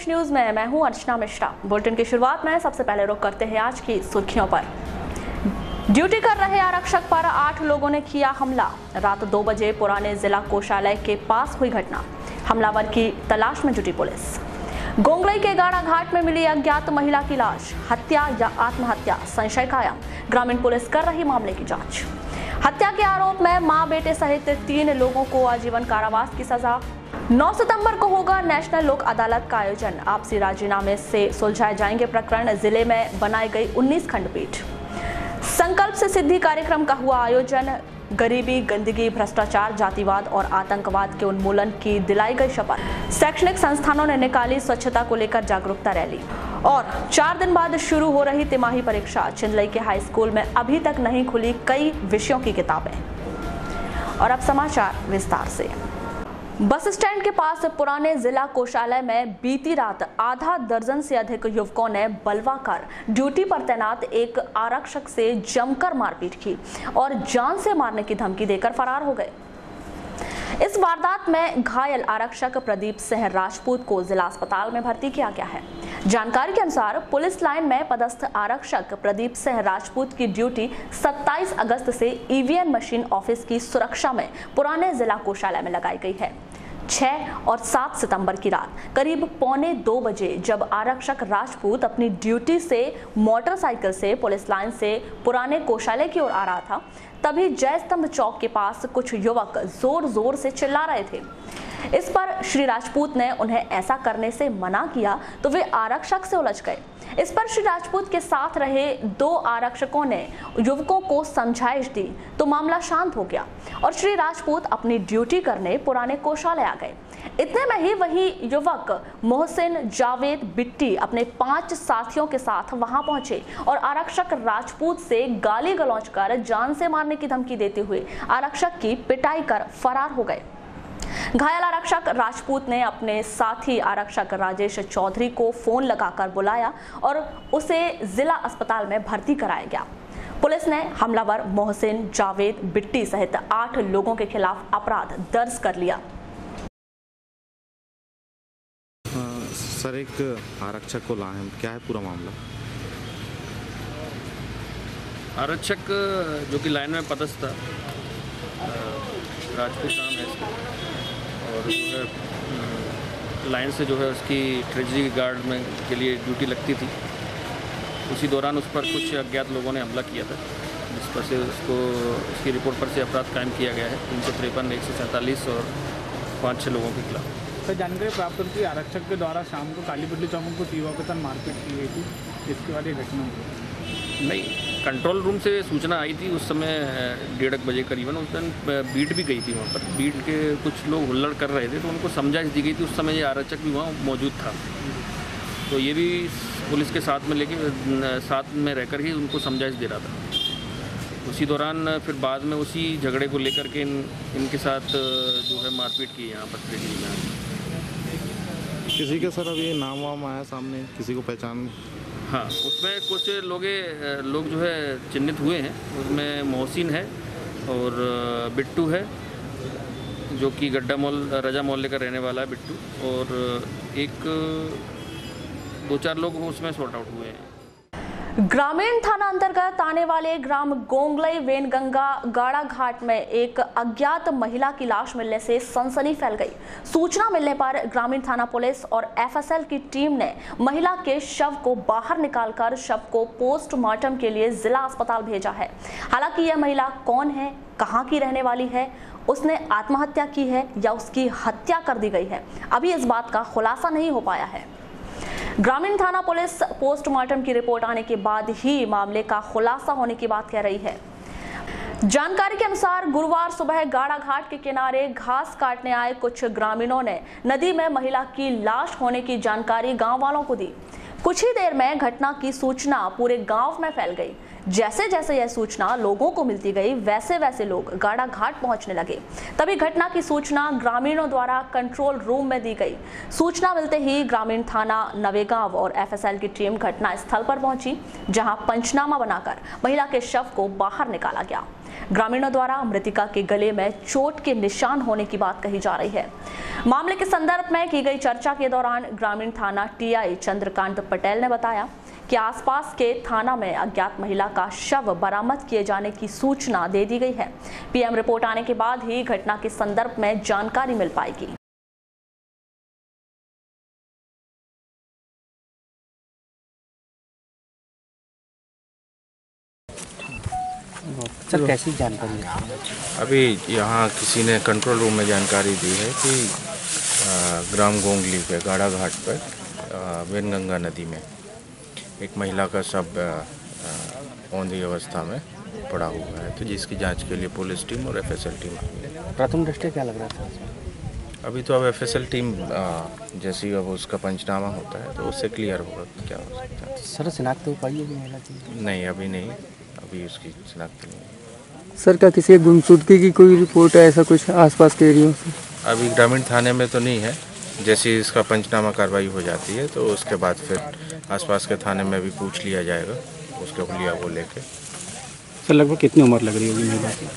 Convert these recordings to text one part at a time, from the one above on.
H news में मैं हूं अर्चना मिश्रा। बुलेटिन की शुरुआत में सबसे पहले रुख करते हैं आज की सुर्खियों पर। ड्यूटी कर रहे आरक्षक पर 8 लोगों ने किया हमला। रात 2 बजे पुराने जिला कोषालय के पास हुई घटना। हमलावर की तलाश में जुटी पुलिस। गोंगलई के गाड़ा घाट में मिली अज्ञात महिला की लाश। हत्या या आत्महत्या, संशय कायम। ग्रामीण पुलिस कर रही मामले की जांच। हत्या के आरोप में मां बेटे सहित 3 लोगों को आजीवन कारावास की सजा। 9 सितंबर को होगा नेशनल लोक अदालत का आयोजन। आपसी राजीनामे से सुलझाए जाएंगे प्रकरण। जिले में बनाई गई 19 खंडपीठ। संकल्प से सिद्धि कार्यक्रम का हुआ आयोजन। गरीबी, गंदगी, भ्रष्टाचार, जातिवाद और आतंकवाद के उन्मूलन की दिलाई गई शपथ। शैक्षणिक संस्थानों ने निकाली स्वच्छता को लेकर जागरूकता रैली। और 4 दिन बाद शुरू हो रही तिमाही परीक्षा। चिंदलई के हाई स्कूल में अभी तक नहीं खुली कई विषयों की किताबें। और अब समाचार विस्तार से। बस स्टैंड के पास पुराने जिला कोषालय में बीती रात आधा दर्जन से अधिक युवकों ने बलवा कर ड्यूटी पर तैनात एक आरक्षक से जमकर मारपीट की और जान से मारने की धमकी देकर फरार हो गए। इस वारदात में घायल आरक्षक प्रदीप सिंह राजपूत को जिला अस्पताल में भर्ती किया गया है। जानकारी के अनुसार पुलिस लाइन में पदस्थ आरक्षक प्रदीप सिंह राजपूत की ड्यूटी 27 अगस्त से ईवीएम मशीन ऑफिस की सुरक्षा में पुराने जिला कोषालय में लगाई गई है। 6 और 7 सितंबर की रात करीब 1:45 बजे जब आरक्षक राजपूत अपनी ड्यूटी से मोटरसाइकिल से पुलिस लाइन से पुराने कोषालय की ओर आ रहा था, तभी जय स्तंभ चौक के पास कुछ युवक जोर जोर से चिल्ला रहे थे। इस पर श्री राजपूत ने उन्हें ऐसा करने से मना किया तो वे आरक्षक से उलझ गए। इस पर श्री राजपूत के साथ रहे 2 आरक्षकों ने युवकों को समझाइश दी तो मामला शांत हो गया और श्री राजपूत अपनी ड्यूटी करने पुराने कोषालय आ गए। इतने में ही वही युवक मोहसिन, जावेद, बिट्टी अपने 5 साथियों के साथ वहां पहुंचे और आरक्षक राजपूत से गाली गलौज कर जान से मारने की धमकी देते हुए आरक्षक की पिटाई कर फरार हो गए। घायल आरक्षक राजपूत ने अपने साथी आरक्षक राजेश चौधरी को फोन लगाकर बुलाया और उसे जिला अस्पताल में भर्ती कराया गया। पुलिस ने हमलावर मोहसिन, जावेद, बिट्टी सहित 8 लोगों के खिलाफ अपराध दर्ज कर लिया। सर, एक आरक्षक को लाए, क्या है पूरा मामला? आरक्षक जो कि लाइन में पदस्थ था, राजपूत नाम है इसका, और जो है लाइन से जो है उसकी ट्रेजरी गार्ड में के लिए ड्यूटी लगती थी। उसी दौरान उस पर कुछ अज्ञात लोगों ने हमला किया था, जिस पर से उसकी रिपोर्ट पर से अपराध कायम किया गया है 353, 147 और 5-6 लोगों के खिलाफ। सर, जानकारी प्राप्त हुई कि आरक्षक के द्वारा शाम को कालीपट्टी चौक को तीव्र के साथ मारपीट की गई थी, जिसके बाद ये घटना हुई। नहीं, कंट्रोल रूम से सूचना आई थी उस समय 1:30 बजे करीबन। उस दिन बीट भी गई थी वहाँ पर। बीट के कुछ लोग हुल्लड़ कर रहे थे तो उनको समझाइश दी गई थी। उस समय ये आरक्षक भी वहाँ मौजूद था, तो ये भी पुलिस के साथ में रहकर ही उनको समझाइश दे रहा था। उसी दौरान फिर बाद में उसी झगड़े को लेकर के इनके साथ जो है मारपीट की यहाँ पर ट्रेजरी में। किसी के सर अभी नाम वाम आया सामने, किसी को पहचान? हाँ, उसमें कुछ लोग जो है चिन्हित हुए हैं। उसमें मोहसिन है और बिट्टू है, जो कि रजा मोहल्ले का रहने वाला है बिट्टू, और एक 2-4 लोग उसमें सॉर्ट आउट हुए हैं। ग्रामीण थाना अंतर्गत आने वाले ग्राम गोंगलई वेनगंगा गाड़ा घाट में एक अज्ञात महिला की लाश मिलने से सनसनी फैल गई। सूचना मिलने पर ग्रामीण थाना पुलिस और एफएसएल की टीम ने महिला के शव को बाहर निकालकर शव को पोस्टमार्टम के लिए जिला अस्पताल भेजा है। हालांकि यह महिला कौन है, कहां की रहने वाली है, उसने आत्महत्या की है या उसकी हत्या कर दी गई है, अभी इस बात का खुलासा नहीं हो पाया है। ग्रामीण थाना पुलिस पोस्टमार्टम की रिपोर्ट आने के बाद ही मामले का खुलासा होने की बात कह रही है। जानकारी के अनुसार गुरुवार सुबह गाड़ा घाट के किनारे घास काटने आए कुछ ग्रामीणों ने नदी में महिला की लाश होने की जानकारी गांव वालों को दी। कुछ ही देर में घटना की सूचना पूरे गांव में फैल गई। जैसे जैसे यह सूचना लोगों को मिलती गई वैसे वैसे लोग गाड़ा घाट पहुंचने लगे। तभी घटना की सूचना ग्रामीणों द्वारा कंट्रोल रूम में दी गई। सूचना मिलते ही ग्रामीण थाना नवेगांव और एफएसएल की टीम घटना स्थल पर पहुंची, जहां पंचनामा बनाकर महिला के शव को बाहर निकाला गया। ग्रामीणों द्वारा मृतिका के गले में चोट के निशान होने की बात कही जा रही है। मामले के संदर्भ में की गई चर्चा के दौरान ग्रामीण थाना टीआई चंद्रकांत पटेल ने बताया कि आसपास के थाना में अज्ञात महिला का शव बरामद किए जाने की सूचना दे दी गई है। पीएम रिपोर्ट आने के बाद ही घटना के संदर्भ में जानकारी मिल पाएगी। सर कैसी जानकारी है? अभी यहाँ किसी ने कंट्रोल रूम में जानकारी दी है कि ग्राम गोंगली पे गाड़ा घाट पर वेनगंगा नदी में एक महिला का शव औंधी अवस्था में पड़ा हुआ है, तो जिसकी जांच के लिए पुलिस टीम और एफएसएल टीम आ गई है। प्रथम दृष्टया क्या लग रहा था? अभी तो अब एफएसएल टीम जैसे अब उसका पंचनामा होता है तो उससे क्लियर होगा क्या हो सकता है। सर शिनाख्त हो पाई है कि महिला की? नहीं, अभी नहीं, अभी उसकी शिनाख्त नहीं है। सर क्या किसी गुमशुदगी की कोई रिपोर्ट है ऐसा कुछ आसपास के एरियो से? अभी ग्रामीण थाने में तो नहीं है, जैसे इसका पंचनामा कार्रवाई हो जाती है तो उसके बाद फिर आसपास के थाने में भी पूछ लिया जाएगा उसके हुलिया को लेके। सर लगभग कितनी उम्र लग रही होगी महिला की?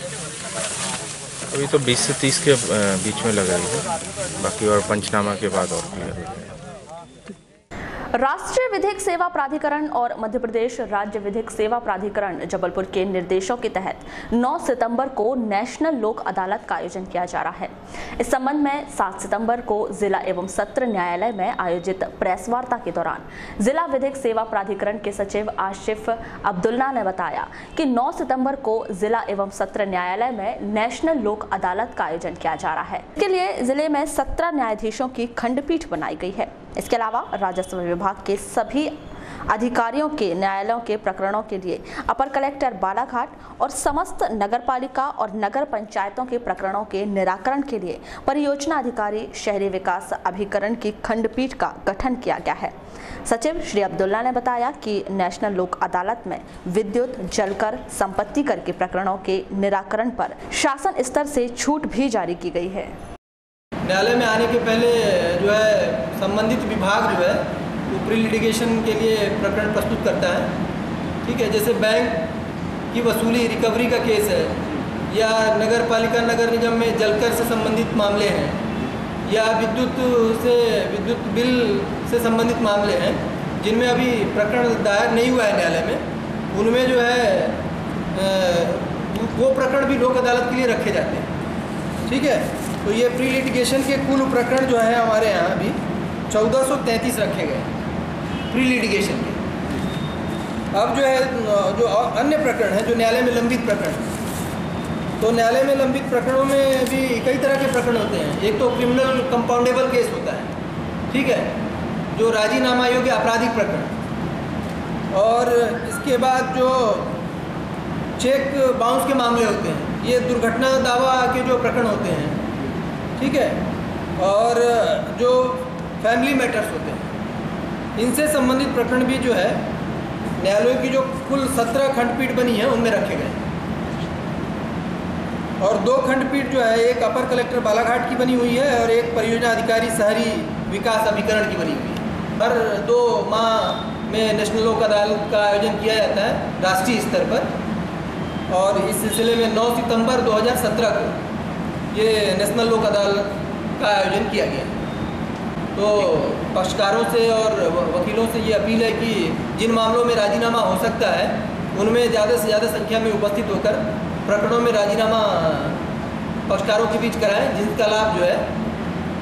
अभी तो 20 से 30 के बीच में लग रही है, बाकी और पंचनामा के बाद और क्लियर हो जाएगा। राष्ट्रीय विधिक सेवा प्राधिकरण और मध्य प्रदेश राज्य विधिक सेवा प्राधिकरण जबलपुर के निर्देशों के तहत 9 सितंबर को नेशनल लोक अदालत का आयोजन किया जा रहा है। इस संबंध में 7 सितंबर को जिला एवं सत्र न्यायालय में आयोजित प्रेस वार्ता के दौरान जिला विधिक सेवा प्राधिकरण के सचिव आशिफ अब्दुल्ला ने बताया कि 9 सितंबर को जिला एवं सत्र न्यायालय में नेशनल लोक अदालत का आयोजन किया जा रहा है। इसके लिए जिले में 17 न्यायाधीशों की खंडपीठ बनाई गई है। इसके अलावा राजस्व विभाग के सभी अधिकारियों के न्यायालयों के प्रकरणों के लिए अपर कलेक्टर बालाघाट और समस्त नगरपालिका और नगर पंचायतों के प्रकरणों के निराकरण के लिए परियोजना अधिकारी शहरी विकास अभिकरण की खंडपीठ का गठन किया गया है। सचिव श्री अब्दुल्ला ने बताया कि नेशनल लोक अदालत में विद्युत, जलकर, संपत्ति कर के प्रकरणों के निराकरण पर शासन स्तर से छूट भी जारी की गई है। न्यायालय में आने के पहले जो है संबंधित विभाग जो है वो प्री लिटिगेशन के लिए प्रकरण प्रस्तुत करता है। ठीक है, जैसे बैंक की वसूली रिकवरी का केस है, या नगर पालिका नगर निगम में जलकर से संबंधित मामले हैं, या विद्युत बिल से संबंधित मामले हैं जिनमें अभी प्रकरण दायर नहीं हुआ है न्यायालय में, उनमें जो है वो प्रकरण भी लोक अदालत के लिए रखे जाते हैं। ठीक है, तो ये प्री लिटिगेशन के कुल प्रकरण जो है हमारे यहाँ अभी 1433 रखे गए प्री लिटिगेशन के। अब जो है जो अन्य प्रकरण हैं जो न्यायालय में लंबित प्रकरण, तो न्यायालय में लंबित प्रकरणों में भी कई तरह के प्रकरण होते हैं। एक तो क्रिमिनल कंपाउंडेबल केस होता है, ठीक है, जो राजीनामा योग्य आपराधिक प्रकरण, और इसके बाद जो चेक बाउंस के मामले होते हैं, ये दुर्घटना दावा के जो प्रकरण होते हैं, ठीक है, और जो फैमिली मैटर्स होते हैं, इनसे संबंधित प्रकरण भी जो है न्यायालयों की जो कुल 17 खंडपीठ बनी है उनमें रखे गए। और 2 खंडपीठ जो है, एक अपर कलेक्टर बालाघाट की बनी हुई है और एक परियोजना अधिकारी शहरी विकास अभिकरण की बनी हुई है। हर 2 माह में नेशनल लोक अदालत का आयोजन किया जाता है राष्ट्रीय स्तर पर, और इस सिलसिले में 9 सितंबर 2017 को ये नेशनल लोक अदालत का आयोजन किया गया। तो पक्षकारों से और वकीलों से ये अपील है कि जिन मामलों में राजीनामा हो सकता है उनमें ज़्यादा से ज़्यादा संख्या में उपस्थित होकर प्रकरणों में राजीनामा पक्षकारों के बीच कराएं, जिसका लाभ जो है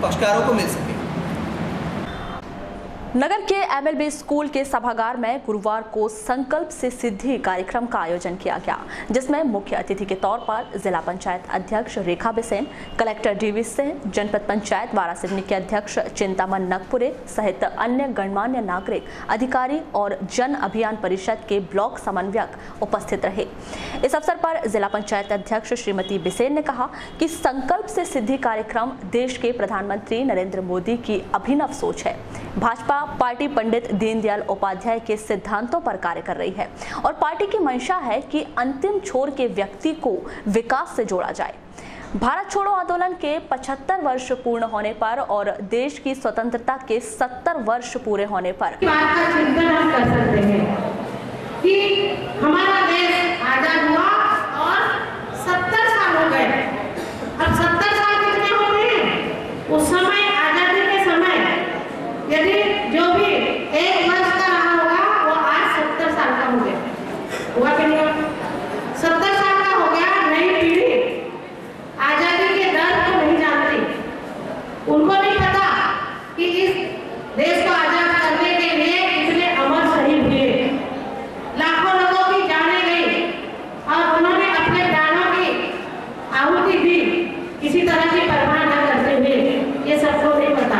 पक्षकारों को मिल सके। नगर के एमएलबी स्कूल के सभागार में गुरुवार को संकल्प से सिद्धि कार्यक्रम का आयोजन किया गया, जिसमें मुख्य अतिथि के तौर पर जिला पंचायत अध्यक्ष रेखा बिसेन, कलेक्टर डीवी सिंह, जनपद पंचायत वारासिवनी के अध्यक्ष चिंतामन नगपुरे सहित अन्य गणमान्य नागरिक, अधिकारी और जन अभियान परिषद के ब्लॉक समन्वयक उपस्थित रहे। इस अवसर पर जिला पंचायत अध्यक्ष श्रीमती बिसेन ने कहा कि संकल्प से सिद्धि कार्यक्रम देश के प्रधानमंत्री नरेंद्र मोदी की अभिनव सोच है। भाजपा पार्टी पंडित दीनदयाल उपाध्याय के सिद्धांतों पर कार्य कर रही है और पार्टी की मंशा है कि अंतिम छोर के व्यक्ति को विकास से जोड़ा जाए। भारत छोड़ो आंदोलन के 75 वर्ष पूर्ण होने पर और देश की स्वतंत्रता के 70 वर्ष पूरे होने पर बात का चिंतन हम कर सकते हैं कि हमारा देश आजाद हुआ और 70 साल हो गए। अब 70 साल कितने हो गए? उस समय आजादी के समय यदि जो भी 1 वर्ष का रहा होगा वो आज 70 साल का हो गया। हुआ कि नहीं? 70 साल का हो गया। नई पीढ़ी आजादी के दर्द को नहीं जानती। उनको नहीं पता कि इस देश को आजाद करने के लिए कितने अमर शहीद हुए, लाखों लोगों की जानें गई और उन्होंने अपने प्राणों की आहुति दी किसी तरह की परवाह न करते हुए। ये सबको नहीं पता।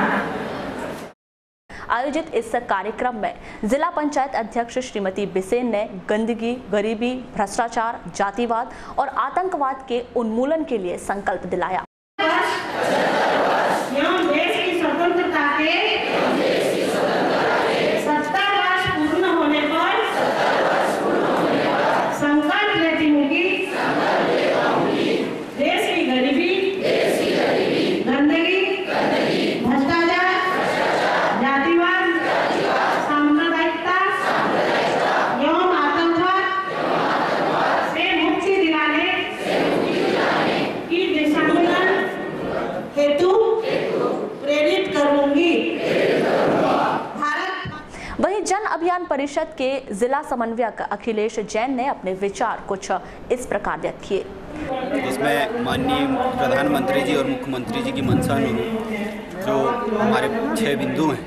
आयोजित इस कार्यक्रम में जिला पंचायत अध्यक्ष श्रीमती बिसेन ने गंदगी, गरीबी, भ्रष्टाचार, जातिवाद और आतंकवाद के उन्मूलन के लिए संकल्प दिलाया। देश की स्वतंत्रता के 70 वर्ष पूर्ण होने पर संकल्प लेती हूँ कि देश की गरीबी, गंदगी, भ्रष्टाचार, जातिवाद, सांप्रदायिकता एवं आतंकवाद से मुक्ति दिलाने की दिशानिर्देशन हेतु प्रेरित करूंगी। वहीं जन अभियान परिषद के जिला समन्वयक अखिलेश जैन ने अपने विचार कुछ इस प्रकार व्यक्त किए। इसमें माननीय प्रधानमंत्री जी और मुख्यमंत्री जी की मंशा अनुरूप जो हमारे 6 बिंदु हैं,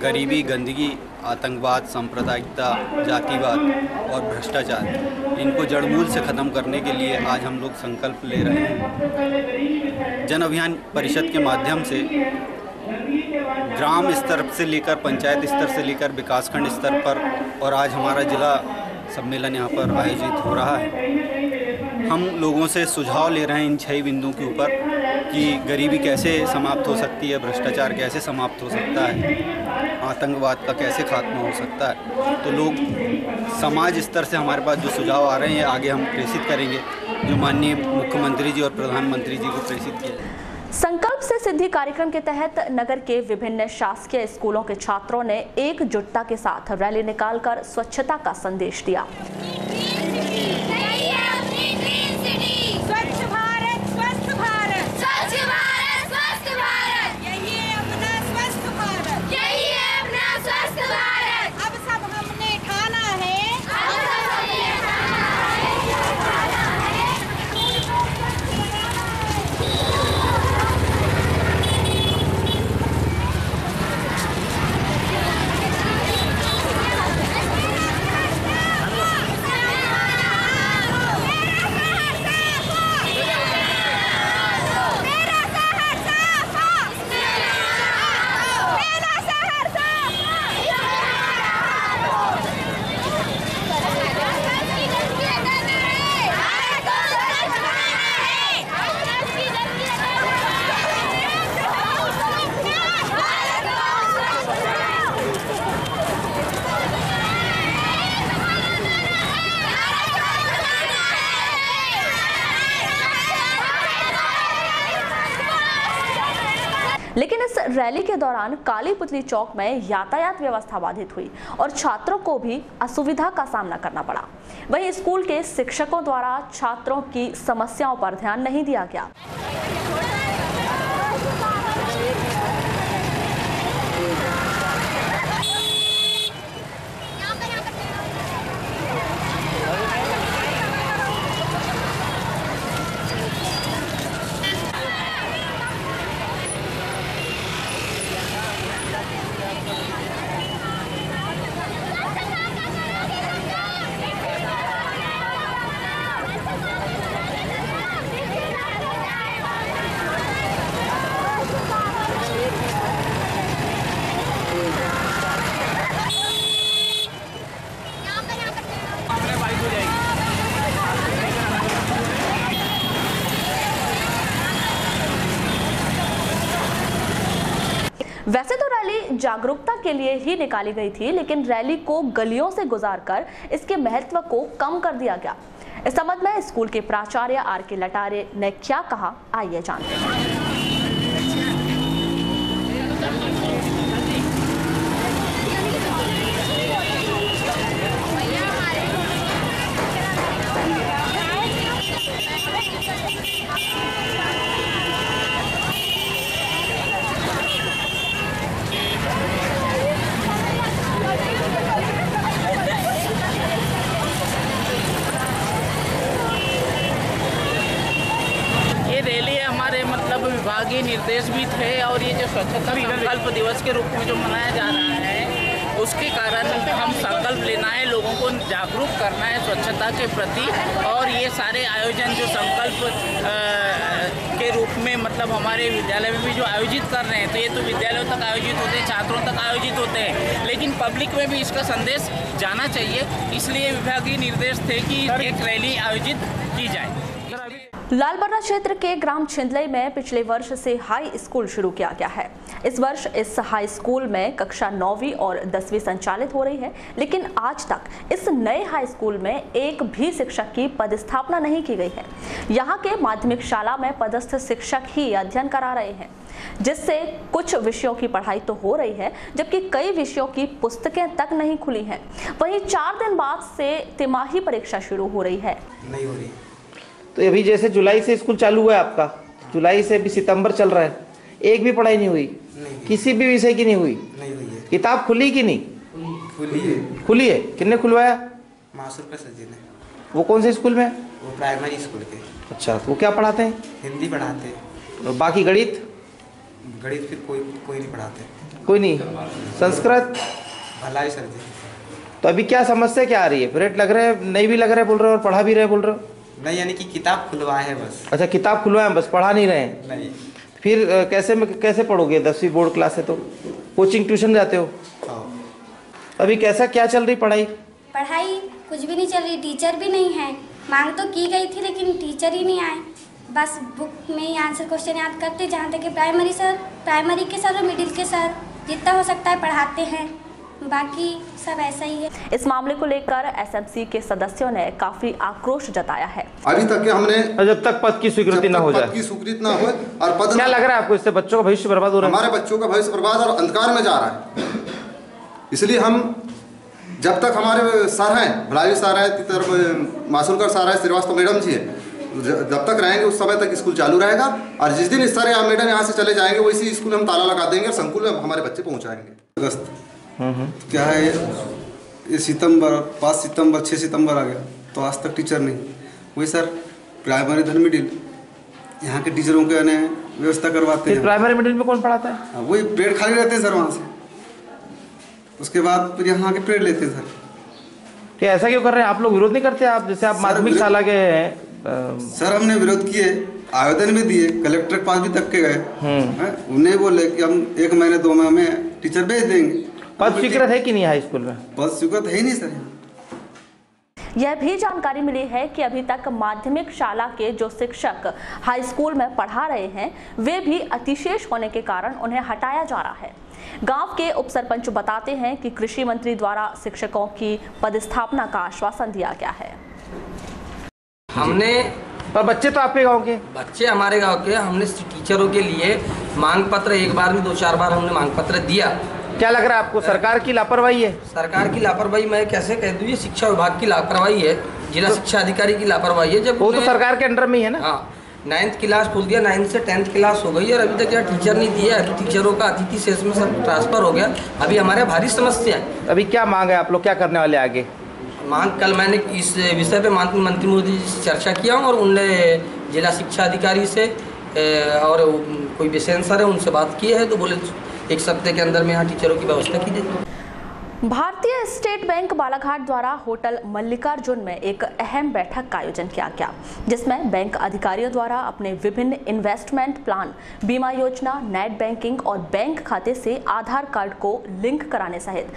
गरीबी, गंदगी, आतंकवाद, सांप्रदायिकता, जातिवाद और भ्रष्टाचार, इनको जड़मूल से ख़त्म करने के लिए आज हम लोग संकल्प ले रहे हैं। जन अभियान परिषद के माध्यम से ग्राम स्तर से लेकर पंचायत स्तर से लेकर विकासखंड स्तर पर, और आज हमारा जिला सम्मेलन यहाँ पर आयोजित हो रहा है। हम लोगों से सुझाव ले रहे हैं इन 6 बिंदुओं के ऊपर कि गरीबी कैसे समाप्त हो सकती है, भ्रष्टाचार कैसे समाप्त हो सकता है, आतंकवाद का कैसे खात्मा हो सकता है। तो लोग समाज स्तर से हमारे पास जो सुझाव आ रहे हैं आगे हम प्रेषित करेंगे, जो माननीय मुख्यमंत्री जी और प्रधानमंत्री जी को प्रेषित किया। संकल्प से सिद्धि कार्यक्रम के तहत नगर के विभिन्न शासकीय स्कूलों के छात्रों ने एकजुटता के साथ रैली निकालकर स्वच्छता का संदेश दिया। लेकिन इस रैली के दौरान काली पुतली चौक में यातायात व्यवस्था बाधित हुई और छात्रों को भी असुविधा का सामना करना पड़ा। वहीं स्कूल के शिक्षकों द्वारा छात्रों की समस्याओं पर ध्यान नहीं दिया गया। जागरूकता के लिए ही निकाली गई थी, लेकिन रैली को गलियों से गुजारकर इसके महत्व को कम कर दिया गया। इस संबंध में स्कूल के प्राचार्य आर.के. लटारे ने क्या कहा, आइए जानते हैं। विभागीय निर्देश भी थे और ये जो स्वच्छता संकल्प दिवस के रूप में जो मनाया जा रहा है, उसके कारण हम संकल्प लेना है, लोगों को जागरूक करना है स्वच्छता के प्रति। और ये सारे आयोजन जो संकल्प के रूप में मतलब हमारे विद्यालय में भी जो आयोजित कर रहे हैं, तो ये तो विद्यालयों तक आयोजित होते हैं, छात्रों तक आयोजित होते हैं, लेकिन पब्लिक में भी इसका संदेश जाना चाहिए। इसलिए विभागीय निर्देश थे कि एक रैली आयोजित की जाए। लालबर्रा क्षेत्र के ग्राम छिंदलई में पिछले वर्ष से हाई स्कूल शुरू किया गया है। इस वर्ष इस हाई स्कूल में कक्षा 9वीं और 10वीं संचालित हो रही है, लेकिन आज तक इस नए हाई स्कूल में एक भी शिक्षक की पदस्थापना नहीं की गई है। यहाँ के माध्यमिक शाला में पदस्थ शिक्षक ही अध्ययन करा रहे हैं, जिससे कुछ विषयों की पढ़ाई तो हो रही है, जबकि कई विषयों की पुस्तकें तक नहीं खुली हैं। वहीं 4 दिन बाद से तिमाही परीक्षा शुरू हो रही है। नहीं हो रही। तो अभी जैसे जुलाई से स्कूल चालू हुआ है आपका, जुलाई से अभी सितंबर चल रहा है, एक भी पढ़ाई नहीं हुई? नहीं। किसी भी विषय की नहीं हुई? नहीं हुई है। किताब खुली कि नहीं? खुली है। खुली है? किसने खुलवाया? मासूर का सर जी ने। वो कौन से स्कूल में? वो प्राइमरी स्कूल के। अच्छा, तो वो क्या पढ़ाते हैं? हिंदी पढ़ाते हैं। और बाकी गणित? गणित फिर कोई नहीं पढ़ाते। कोई नहीं? संस्कृत? भलाई सर जी। तो अभी क्या समस्या क्या आ रही है? पीरियड लग रहे हैं, नहीं भी लग रहे बोल रहे हो और पढ़ा भी रहे बोल रहे हो? नहीं, यानी कि किताब खुलवाए हैं बस। अच्छा, किताब खुलवाए बस, पढ़ा नहीं रहे हैं? नहीं। फिर कैसे पढ़ोगे? 10वीं बोर्ड क्लास है तो कोचिंग ट्यूशन जाते हो? अभी कैसा क्या चल रही पढ़ाई? पढ़ाई कुछ भी नहीं चल रही, टीचर भी नहीं है। मांग तो की गई थी लेकिन टीचर ही नहीं आए। बस बुक में ही आंसर क्वेश्चन याद करते, जहाँ तक कि प्राइमरी के सर और मिडिल के सर जितना हो सकता है पढ़ाते हैं, बाकी सब ऐसा ही है। इस मामले को लेकर एसएमसी के सदस्यों ने काफी आक्रोश जताया है। अभी तक के हमने जब तक पद की स्वीकृति ना हो जाए, पद की स्वीकृति ना हो और पद क्या लग रहा है आपको, इससे बच्चों का भविष्य बर्बाद हो रहा है? हमारे बच्चों का भविष्य बर्बाद और अंधकार में जा रहा है। इसलिए हम जब तक हमारे सर हैं, भलाई सर हैं, मासूरकर सर हैं, श्रीवास्तव मैडम जी है, जब तक रहेंगे उस समय तक स्कूल चालू रहेगा। और जिस दिन सर या मैडम यहाँ से चले जाएंगे, वैसे स्कूल हम ताला लगा देंगे और संकुल में हमारे बच्चे पहुँचाएंगे। अगस्त क्या है ये सितंबर 5 सितंबर 6 सितंबर आ गया तो आज तक टीचर नहीं। वही सर प्राइमरी धन मिडिल यहाँ के टीचरों के व्यवस्था करवाते हैं। प्राइमरी मिडिल में कौन पढ़ाता है? वही पीरियड खाली रहते हैं सर वहाँ से, उसके बाद फिर यहाँ के पीरियड लेते हैं सर। तो ऐसा क्यों कर रहे हैं आप लोग? विरोध नहीं करते आप? जैसे आप माध्यमिक शाला के हैं। सर हमने विरोध किए, आवेदन भी दिए, कलेक्टर के पास भी तक के गए। उन्हें बोले कि हम 1 महीने 2 महीने में टीचर भेज देंगे। पद स्वीकृत है कि नहीं हाई स्कूल में? पद स्वीकृत है ही नहीं सर। यह भी जानकारी मिली है कि अभी तक माध्यमिक शाला के जो शिक्षक हाई स्कूल में पढ़ा रहे हैं, वे भी अतिशेष होने के कारण उन्हें हटाया जा रहा है। गांव के उप सरपंच बताते हैं कि कृषि मंत्री द्वारा शिक्षकों की पदस्थापना का आश्वासन दिया गया है। हमने पर बच्चे तो आपके गांव के? बच्चे हमारे गांव के। हमने टीचरों के लिए मांग पत्र एक बार नहीं 2-4 बार हमने मांग पत्र दिया। क्या लग रहा है आपको, सरकार की लापरवाही है? सरकार की लापरवाही मैं कैसे कह दूँ, ये शिक्षा विभाग की लापरवाही है, जिला शिक्षा अधिकारी की लापरवाही है। जब वो तो सरकार के अंडर में ही है ना। हाँ, 9th क्लास खोल दिया, 9th से 10th क्लास हो गई और अभी तक यार टीचर नहीं दिया है। तो टीचरों का अतिथि शेष में सब ट्रांसफर हो गया। अभी हमारे भारी समस्या है। अभी क्या मांग है, आप लोग क्या करने वाले आगे? मांग कल मैंने इस विषय पे मंत्री मोदी से चर्चा किया और उनने जिला शिक्षा अधिकारी से और कोई विशेष सर है उनसे बात की है, तो बोले 1 सप्ताह के अंदर में यहाँ टीचरों की व्यवस्था की जाएगी। भारतीय स्टेट बैंक बालाघाट द्वारा होटल मल्लिकार्जुन में एक अहम बैठक का आयोजन किया गया, जिसमें बैंक अधिकारियों द्वारा अपने विभिन्न इन्वेस्टमेंट प्लान, बीमा योजना, नेट बैंकिंग और बैंक खाते से आधार कार्ड को लिंक कराने सहित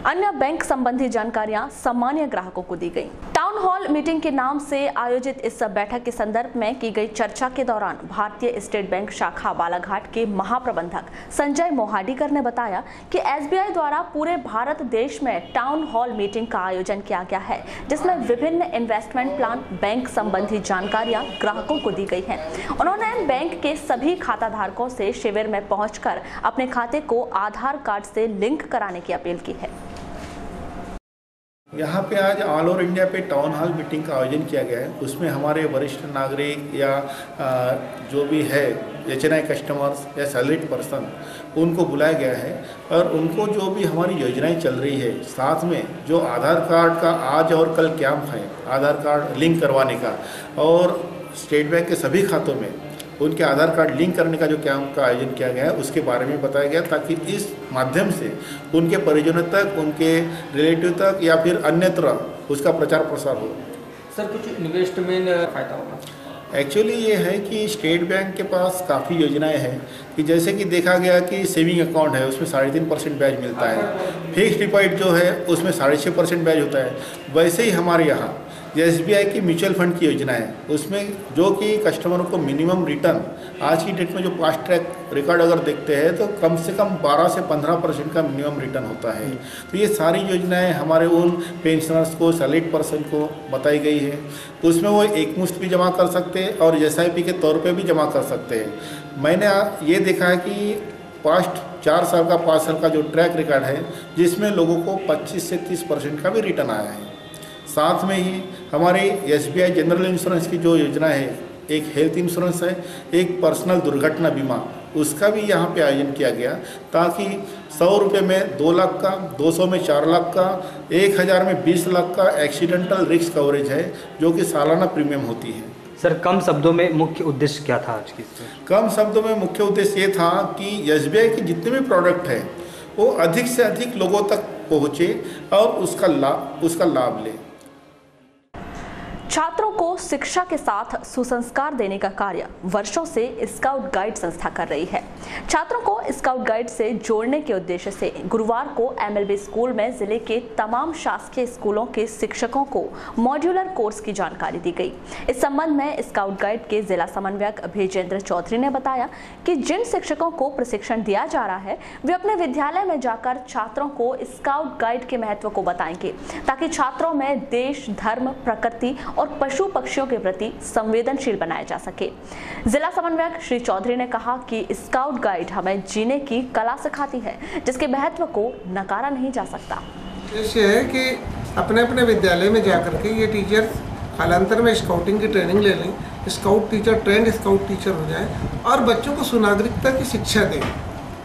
अन्य बैंक संबंधी जानकारियां सामान्य ग्राहकों को दी गई। टाउन हॉल मीटिंग के नाम से आयोजित इस बैठक के संदर्भ में की गई चर्चा के दौरान भारतीय स्टेट बैंक शाखा बालाघाट के महाप्रबंधक संजय मोहाडीकर ने बताया कि SBI द्वारा पूरे भारत देश में टाउन हॉल मीटिंग का आयोजन किया गया है, जिसमें विभिन्न इन्वेस्टमेंट प्लान, बैंक संबंधी जानकारियां ग्राहकों को दी गई हैं। उन्होंने बैंक के सभी खाता धारकों से शिविर में पहुंचकर अपने खाते को आधार कार्ड से लिंक कराने की अपील की है। यहाँ पे आज ऑल ओवर इंडिया पे टाउन हॉल मीटिंग का आयोजन किया गया है। उसमें हमारे वरिष्ठ नागरिक या जो भी है HNI कस्टमर्स या सैलरीड पर्सन, उनको बुलाया गया है और उनको जो भी हमारी योजनाएं चल रही है, साथ में जो आधार कार्ड का आज और कल कैंप है, आधार कार्ड लिंक करवाने का, और स्टेट बैंक के सभी खातों में उनके आधार कार्ड लिंक करने का जो कैंप का आयोजन किया गया है, उसके बारे में बताया गया, ताकि इस माध्यम से उनके परिजनों तक, उनके रिलेटिव तक या फिर अन्यत्र उसका प्रचार प्रसार हो। सर, कुछ इन्वेस्टमेंट फायदा होगा? एक्चुअली ये है कि स्टेट बैंक के पास काफ़ी योजनाएं हैं कि जैसे कि देखा गया कि सेविंग अकाउंट है, उसमें 3.5% ब्याज मिलता है। फिक्स डिपॉजिट जो है उसमें 6.5% ब्याज होता है। वैसे ही हमारे यहाँ SBI की म्यूचुअल फंड की योजना है, उसमें जो कि कस्टमरों को मिनिमम रिटर्न आज की डेट में जो फास्ट ट्रैक रिकॉर्ड अगर देखते हैं तो कम से कम 12 से 15% का मिनिमम रिटर्न होता है। तो ये सारी योजनाएं हमारे उन पेंशनर्स को, सैलरीड पर्सन को बताई गई है। उसमें वो एक मुश्त भी जमा कर सकते हैं और SIP के तौर पर भी जमा कर सकते हैं। मैंने ये देखा है कि पास्ट 4 साल का 5 साल का जो ट्रैक रिकॉर्ड है, जिसमें लोगों को 25 से 30% का भी रिटर्न आया है। साथ में ही हमारे SBI जनरल इंश्योरेंस की जो योजना है, एक हेल्थ इंश्योरेंस है, एक पर्सनल दुर्घटना बीमा, उसका भी यहाँ पे आयोजन किया गया, ताकि 100 रुपये में 2 लाख का, 200 में 4 लाख का, 1000 में 20 लाख का एक्सीडेंटल रिस्क कवरेज है, जो कि सालाना प्रीमियम होती है। सर, कम शब्दों में मुख्य उद्देश्य क्या था आज की? कम शब्दों में मुख्य उद्देश्य ये था कि SBI के जितने भी प्रोडक्ट हैं वो अधिक से अधिक लोगों तक पहुँचे और उसका लाभ लें। छात्रों को शिक्षा के साथ सुसंस्कार देने का कार्य वर्षों से स्काउट गाइड संस्था कर रही है। छात्रों को स्काउट गाइड से जोड़ने के उद्देश्य से गुरुवार को MLB स्कूल में जिले के तमाम शासकीय स्कूलों के शिक्षकों को मॉड्यूलर कोर्स की जानकारी दी गई। इस संबंध में स्काउट गाइड के जिला समन्वयक अभिजेंद्र चौधरी ने बताया कि जिन शिक्षकों को प्रशिक्षण दिया जा रहा है, वे अपने विद्यालय में जाकर छात्रों को स्काउट गाइड के महत्व को बताएंगे, ताकि छात्रों में देश, धर्म, प्रकृति और पशु पक्षियों के प्रति संवेदनशील बनाया जा सके। जिला समन्वयक श्री चौधरी ने कहा कि स्काउट गाइड हमें जीने की कला सिखाती है, जिसके महत्व को नकारा नहीं जा सकता। उद्देश्य है कि अपने अपने विद्यालय में जाकर के ये टीचर कालांतर में स्काउटिंग की ट्रेनिंग ले लें, scout teacher trend scout teacher हो जाए और बच्चों को सुनागरिकता की शिक्षा दें,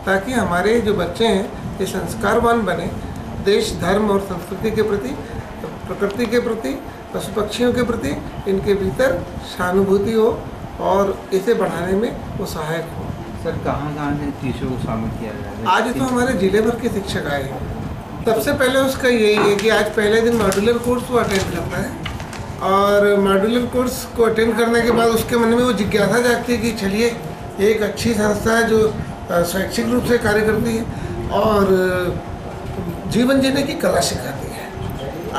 ताकि हमारे जो बच्चे हैं ये संस्कारवान बने, देश, धर्म और संस्कृति के प्रति, प्रकृति के प्रति, पशु पक्षियों के प्रति इनके भीतर सहानुभूति हो और इसे बढ़ाने में वो सहायक हो। सर, कहाँ से टीचरों को शामिल किया जाए? आज तो हमारे जिले भर के शिक्षक आए हैं। सबसे पहले उसका यही है कि आज पहले दिन मॉड्यूलर कोर्स को अटेंड करना है और मॉड्यूलर कोर्स को अटेंड करने के बाद उसके मन में वो जिज्ञासा जागती है कि चलिए एक अच्छी संस्था है जो शैक्षिक रूप से कार्य करती है और जीवन जीने की कला सिखाती है।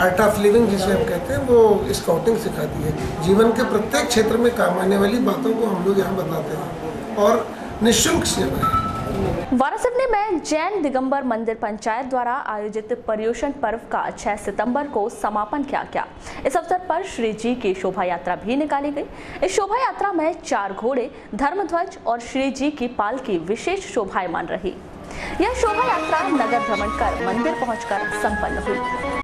आर्ट ऑफ लिविंग जिसे हम कहते हैं, वो स्काउटिंग सिखाती है। जीवन के प्रत्येक क्षेत्र में काम आने वाली बातों को हम लोग यहाँ बताते हैं और निःशुल्क सेवा है। वारासिवनी में जैन दिगंबर मंदिर पंचायत द्वारा आयोजित पर्युषण पर्व का 6 सितंबर को समापन किया गया। इस अवसर पर श्री जी की शोभा यात्रा भी निकाली गई। इस शोभा यात्रा में 4 घोड़े, धर्मध्वज और श्री जी की पालकी विशेष शोभायमान रही। यह शोभा यात्रा नगर भ्रमण कर मंदिर पहुंचकर संपन्न हुई।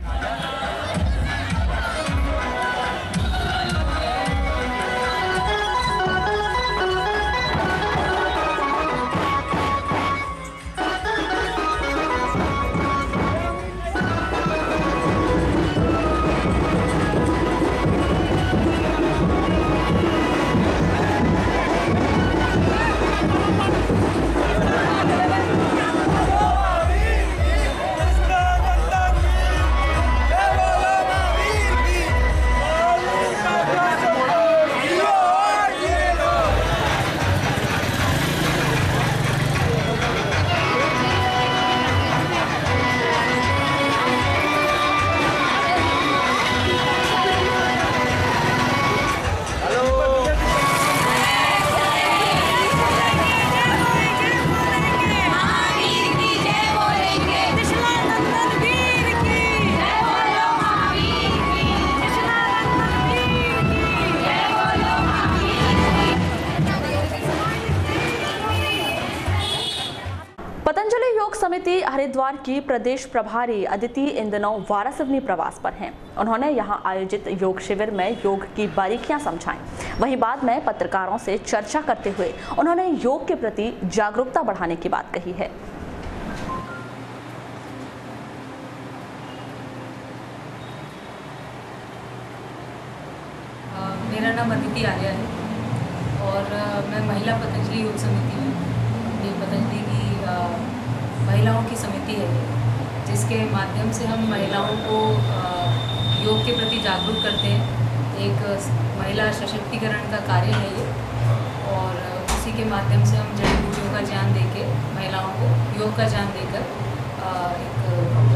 हरिद्वार की प्रदेश प्रभारी अदिति इन दिनों वारासिवनी प्रवास पर हैं। उन्होंने यहां आयोजित योग शिविर में योग की बारीकियां समझाईं। वहीं बाद में पत्रकारों से चर्चा करते हुए उन्होंने योग के प्रति जागरूकता बढ़ाने की बात कही है। मेरा नाम अदिति आर्या है और मैं महिला पतंजलि योग समिति में, ये पतंजलि की महिलाओं की समिति है जिसके माध्यम से हम महिलाओं को योग के प्रति जागरूक करते हैं। एक महिला सशक्तिकरण का कार्य है ये और उसी के माध्यम से हम जड़ी बूटियों का ज्ञान देके महिलाओं को योग का ज्ञान देकर एक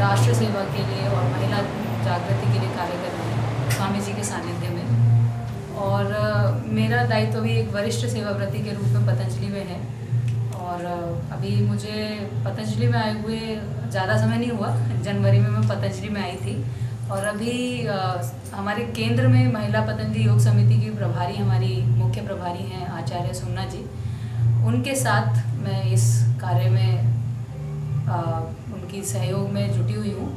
राष्ट्र सेवा के लिए और महिला जागृति के लिए कार्य कर रहे हैं स्वामी जी के सानिध्य में। और मेरा दायित्व भी एक वरिष्ठ सेवाव्रती के रूप में पतंजलि में है और अभी मुझे पतंजलि में आए हुए ज़्यादा समय नहीं हुआ। जनवरी में मैं पतंजलि में आई थी और अभी हमारे केंद्र में महिला पतंजलि योग समिति की प्रभारी, हमारी मुख्य प्रभारी हैं आचार्य सोमना जी, उनके साथ मैं इस कार्य में उनकी सहयोग में जुटी हुई हूँ।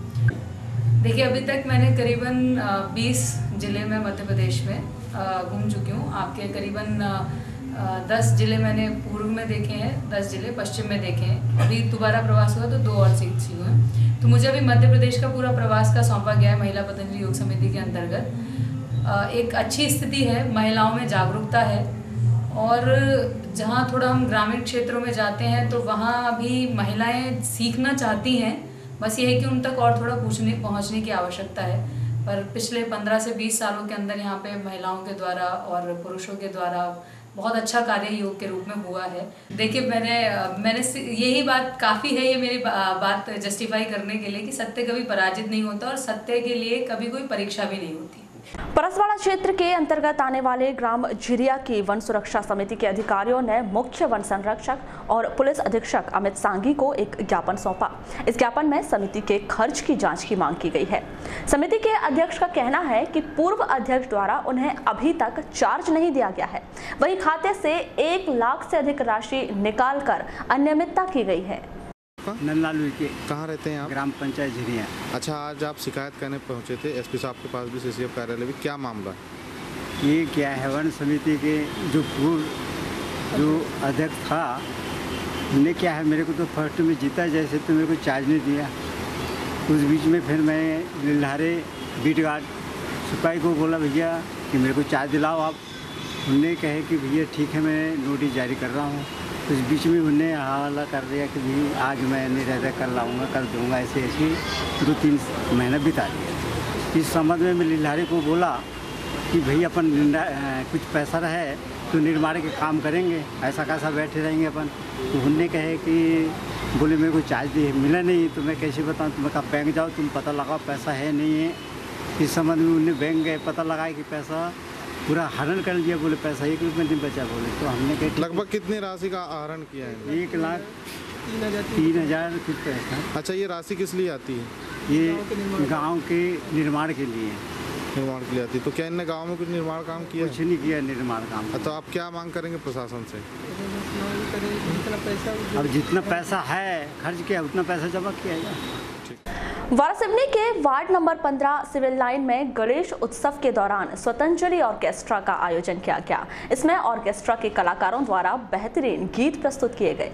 देखिए, अभी तक मैंने करीबन 20 ज़िले में मध्य प्रदेश में घूम चुकी हूँ। आपके करीबन 10 ज़िले मैंने पूर्व में देखे हैं, 10 ज़िले पश्चिम में देखे हैं। अभी दोबारा प्रवास हुआ तो 2 और सीट हुए हैं। तो मुझे अभी मध्य प्रदेश का पूरा प्रवास का सौंपा गया है महिला पतंजलि योग समिति के अंतर्गत। एक अच्छी स्थिति है, महिलाओं में जागरूकता है और जहाँ थोड़ा हम ग्रामीण क्षेत्रों में जाते हैं तो वहाँ भी महिलाएँ सीखना चाहती हैं, बस ये है कि उन तक और थोड़ा पहुँचने की आवश्यकता है। पर पिछले 15 से 20 सालों के अंदर यहाँ पे महिलाओं के द्वारा और पुरुषों के द्वारा बहुत अच्छा कार्य योग के रूप में हुआ है। देखिए, मैंने यही बात काफ़ी है, ये मेरी बात जस्टिफाई करने के लिए कि सत्य कभी पराजित नहीं होता और सत्य के लिए कभी कोई परीक्षा भी नहीं होती। परसवाड़ा क्षेत्र के अंतर्गत आने वाले ग्राम झिरिया की वन सुरक्षा समिति के अधिकारियों ने मुख्य वन संरक्षक और पुलिस अधीक्षक अमित सांघी को एक ज्ञापन सौंपा। इस ज्ञापन में समिति के खर्च की जांच की मांग की गई है। समिति के अध्यक्ष का कहना है कि पूर्व अध्यक्ष द्वारा उन्हें अभी तक चार्ज नहीं दिया गया है। वहीं खाते से 1 लाख से अधिक राशि निकालकर अनियमितता की गई है। नन्नालवी के कहाँ रहते हैं आप? ग्राम पंचायत झिरिया। अच्छा, आज आप शिकायत करने पहुँचे थे एसपी साहब के पास भी, सीसीएफ कार्यालय भी, क्या मामला? ये क्या है, वन समिति के जो पूर्व जो अध्यक्ष था उन्हें क्या है, मेरे को तो फर्स्ट में जीता जैसे तो मेरे को चार्ज नहीं दिया। उस बीच में फिर मैं लिल्हारे बीट गार्ड सिपाही को बोला भैया कि मेरे को चार्ज दिलाओ आप। उन्होंने कहे कि भैया ठीक है, मैं नोटिस जारी कर रहा हूँ। उस बीच में उन्हें हवाला कर दिया कि भाई आज मैं नहीं रहता, कल लाऊंगा, कल दूंगा, ऐसे 2-3 महीना बिता दिया। इस संबंध में मैं लिल्हारे को बोला कि भाई अपन कुछ पैसा रहे तो निर्माण के काम करेंगे, ऐसा कैसा बैठे रहेंगे अपन। तो उन्होंने कहे कि बोले मेरे को चार्ज दिए मिला नहीं, तो मैं कैसे बताऊँ। तुम्हें कहा बैंक जाओ, तुम पता लगाओ पैसा है नहीं है। इस संबंध में उन्हें बैंक गए, पता लगाए कि पैसा पूरा हरण कर लिया। बोले पैसा 1 रुपये नहीं बचा। बोले तो हमने कहा लगभग कितनी राशि का आहरण किया है? 1,03,000 कुछ पैसा। अच्छा, ये राशि किस लिए आती है? ये गांव के निर्माण के लिए आती है। तो क्या इनने गांव में कुछ निर्माण काम किया? कुछ नहीं किया निर्माण काम। तो आप क्या मांग करेंगे प्रशासन से? अब जितना पैसा है खर्च किया उतना पैसा जमा किया जाए। वारासिवनी के वार्ड नंबर 15 सिविल लाइन में गणेश उत्सव के दौरान स्वतंजलि ऑर्केस्ट्रा का आयोजन किया गया। इसमें ऑर्केस्ट्रा के कलाकारों द्वारा बेहतरीन गीत प्रस्तुत किए गए।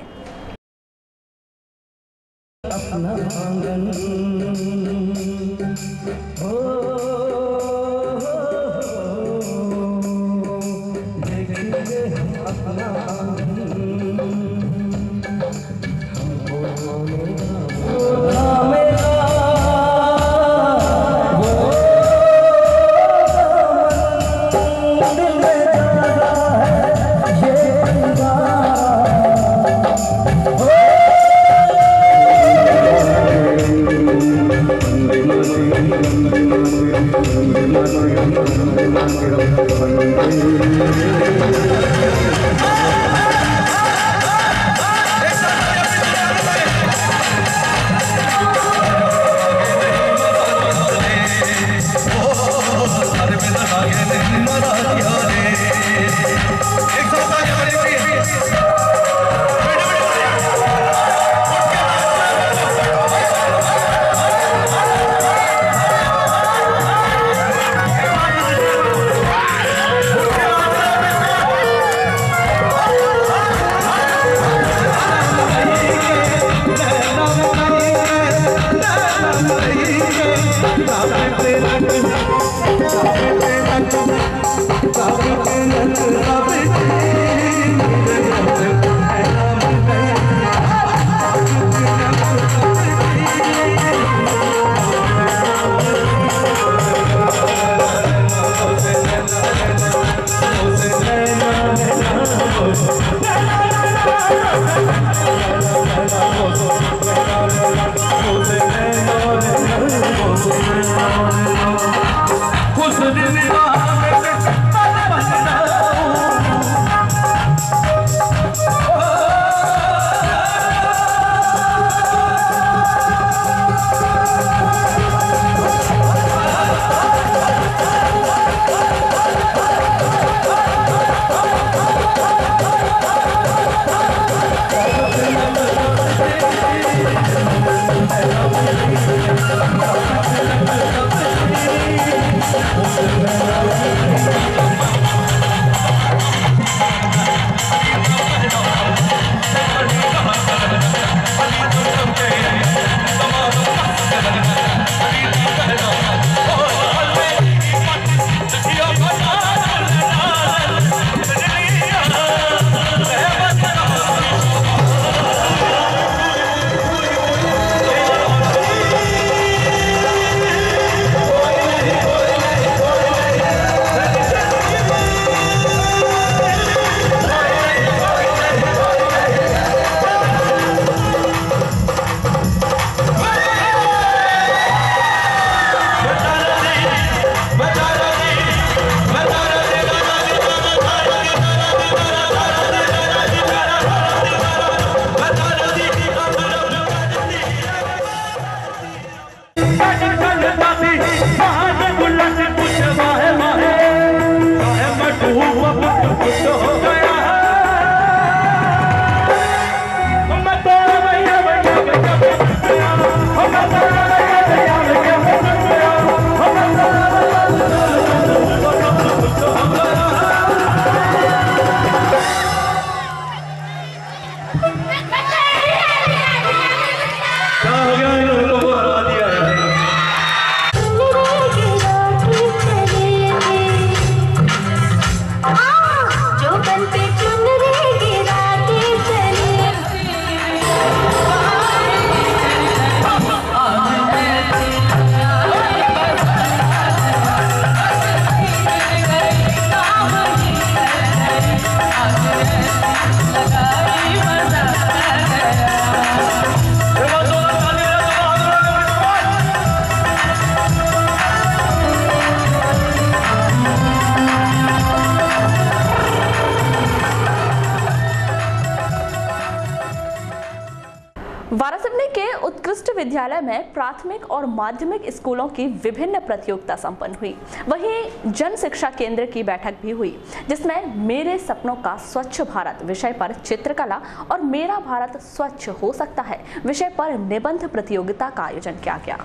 वारासिवनी के उत्कृष्ट विद्यालय में प्राथमिक और माध्यमिक स्कूलों की विभिन्न प्रतियोगिता संपन्न हुई। वहीं जन शिक्षा केंद्र की बैठक भी हुई, जिसमें मेरे सपनों का स्वच्छ भारत विषय पर चित्रकला और मेरा भारत स्वच्छ हो सकता है विषय पर निबंध प्रतियोगिता का आयोजन किया गया।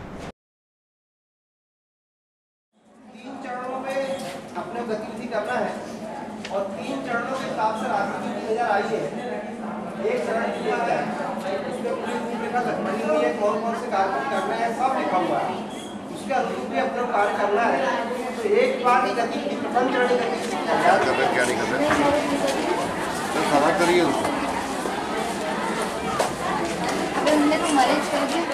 3 चरणों में अपने गतिविधि करना है और 3 चरणों के हिसाब से राशि की नजर आई है। एक चरण किया है, उसके पूरी लिखा बनी हुई है, कौन से कार्य करना है सब लिखा हुआ है। उसके अनुरूप भी अपना कार्य करना है। तो एक बार की गतिविधि प्रथम चरण की गतिविधि क्या नहीं कर रहे खड़ा करिए हमने तो मैरिज कर दी।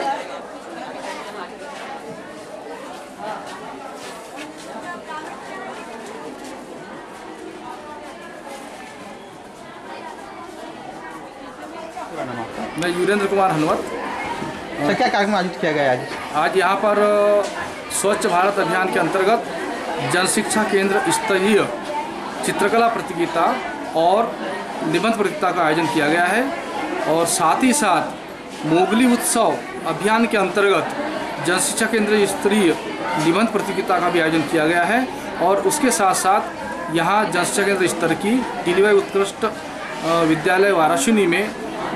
मैं यूरेंद्र कुमार हनवत। सर, क्या कार्यक्रम आयोजित किया गया आज यहाँ पर स्वच्छ भारत अभियान के अंतर्गत जन शिक्षा केंद्र स्तरीय चित्रकला प्रतियोगिता और निबंध प्रतियोगिता का आयोजन किया गया है और साथ ही साथ मोगली उत्सव अभियान के अंतर्गत जन शिक्षा केंद्र स्तरीय निबंध प्रतियोगिता का भी आयोजन किया गया है और उसके साथ साथ यहाँ जन शिक्षा केंद्र स्तर की टीलीवाई उत्कृष्ट विद्यालय वारासिवनी में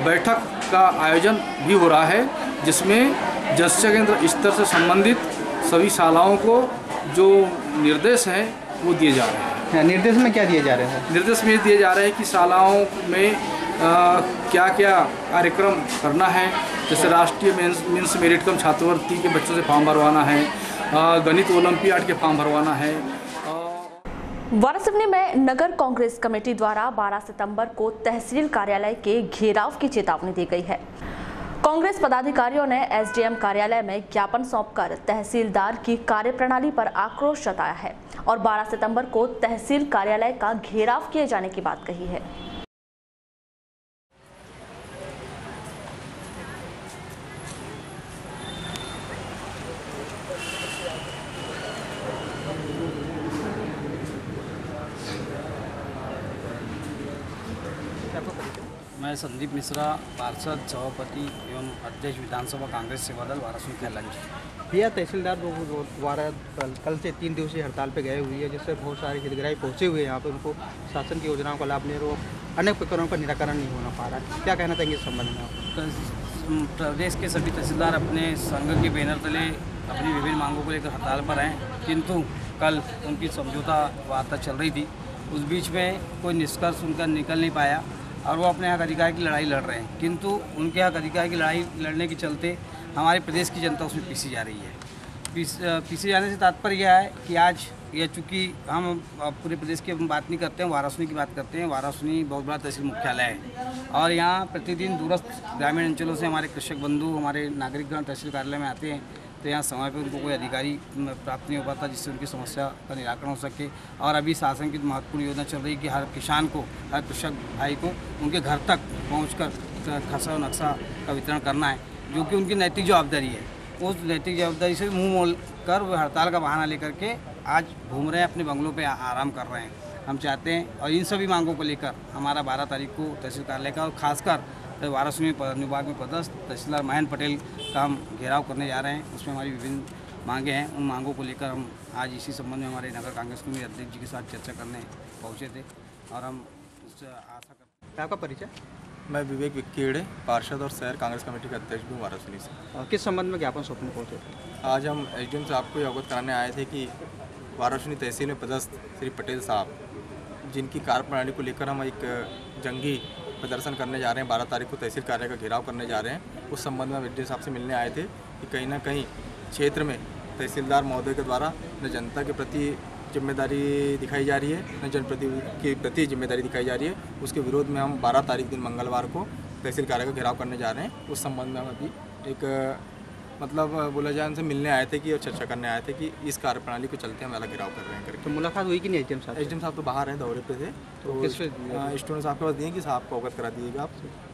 बैठक का आयोजन भी हो रहा है, जिसमें जन शिक्षा केंद्र स्तर से संबंधित सभी शालाओं को जो निर्देश हैं वो दिए जा रहे हैं। निर्देश में क्या दिए जा रहे हैं? निर्देश में दिए जा रहे हैं कि शालाओं में क्या क्या कार्यक्रम करना है, जैसे राष्ट्रीय मेंस मेरिट कम छात्रवृत्ति के बच्चों से फॉर्म भरवाना है, गणित ओलंपियाड के फॉर्म भरवाना है। वारासिवनी में नगर कांग्रेस कमेटी द्वारा 12 सितंबर को तहसील कार्यालय के घेराव की चेतावनी दी गई है। कांग्रेस पदाधिकारियों ने एसडीएम कार्यालय में ज्ञापन सौंपकर तहसीलदार की कार्यप्रणाली पर आक्रोश जताया है और 12 सितंबर को तहसील कार्यालय का घेराव किए जाने की बात कही है। मैं संदीप मिश्रा, पार्षद, सभापति एवं अध्यक्ष विधानसभा कांग्रेस सेवा दल वारासिवनी कैलांज। भैया, तहसीलदार द्वारा कल से 3 दिवसीय हड़ताल पे गए हुई है, जिससे बहुत सारे हितग्राही पहुंचे हुए हैं यहाँ पे, उनको शासन की योजनाओं का लाभ नहीं हो, अनेक प्रकरणों का निराकरण नहीं होना पा रहा है। क्या कहना चाहेंगे इस संबंध में? प्रदेश के सभी तहसीलदार अपने संघ के बैनर तले अपनी विभिन्न मांगों को लेकर हड़ताल पर हैं, किंतु कल उनकी समझौता वार्ता चल रही थी। उस बीच में कोई निष्कर्ष उनका निकल नहीं पाया और वो अपने हक अधिकार की लड़ाई लड़ रहे हैं, किंतु उनके हक अधिकार की लड़ाई लड़ने के चलते हमारे प्रदेश की जनता उसमें पीसी जा रही है। पीसी जाने से तात्पर्य यह है कि आज यह चूँकि हम पूरे प्रदेश की बात नहीं करते हैं, वारासिवनी की बात करते हैं। वारासिवनी बहुत बड़ा तहसील मुख्यालय है और यहाँ प्रतिदिन दूरस्थ ग्रामीण अंचलों से हमारे कृषक बंधु, हमारे नागरिकगण तहसील कार्यालय में आते हैं, तो यहाँ समय पे उनको कोई अधिकारी प्राप्त नहीं हो पाता जिससे उनकी समस्या का निराकरण हो सके। और अभी शासन की महत्वपूर्ण योजना चल रही है कि हर किसान को, हर कृषक भाई को उनके घर तक पहुंचकर खसरा नक्शा का वितरण करना है, जो कि उनकी नैतिक जवाबदारी है। उस नैतिक जवाबदारी से मुँह मोल कर वो हड़ताल का बहाना लेकर के आज घूम रहे हैं, अपने बंगलों पर आराम कर रहे हैं। हम चाहते हैं और इन सभी मांगों को लेकर हमारा 12 तारीख को तहसील कार्यालय का और खासकर वारासिवनी विभाग में पदस्थ तहसीलदार महेंद्र पटेल का हम घेराव करने जा रहे हैं। उसमें हमारी विभिन्न मांगे हैं, उन मांगों को लेकर हम आज इसी संबंध में हमारे नगर कांग्रेस कमेटी अध्यक्ष जी के साथ चर्चा करने पहुँचे थे और हम उससे आशा करते। आपका परिचय? मैं विवेक विक्कीड़े, पार्षद और शहर कांग्रेस कमेटी का अध्यक्ष भी हूँ वाराणसी से। किस संबंध में ज्ञापन सौंपने पहुँचे थे? आज हम एसडीएम साहब को अवगत कराने आए थे कि वाराणसी तहसील में पदस्थ श्री पटेल साहब, जिनकी कार्यप्रणाली को लेकर हम एक जंगी प्रदर्शन करने जा रहे हैं, 12 तारीख को तहसील कार्यालय का घेराव करने जा रहे हैं, उस संबंध में एसडीएम साहब से मिलने आए थे कि कहीं ना कहीं क्षेत्र में तहसीलदार महोदय के द्वारा न जनता के प्रति जिम्मेदारी दिखाई जा रही है, न जनप्रतिनिधि के प्रति जिम्मेदारी दिखाई जा रही है। उसके विरोध में हम 12 तारीख दिन मंगलवार को तहसील कार्यालय का घेराव करने जा रहे हैं। उस संबंध में हम अभी एक मतलब बोला जाए उनसे मिलने आए थे कि और चर्चा करने आए थे कि इस कार्यप्रणाली को चलते हम वाला घेराव कर रहे हैं करके। तो मुलाकात हुई कि नहीं एसडीएम साहब? एसडीएम साहब तो बाहर हैं, दौरे पे थे, तो स्टूडेंट साहब के पास दिए कि साहब को अवगत करा दीजिएगा,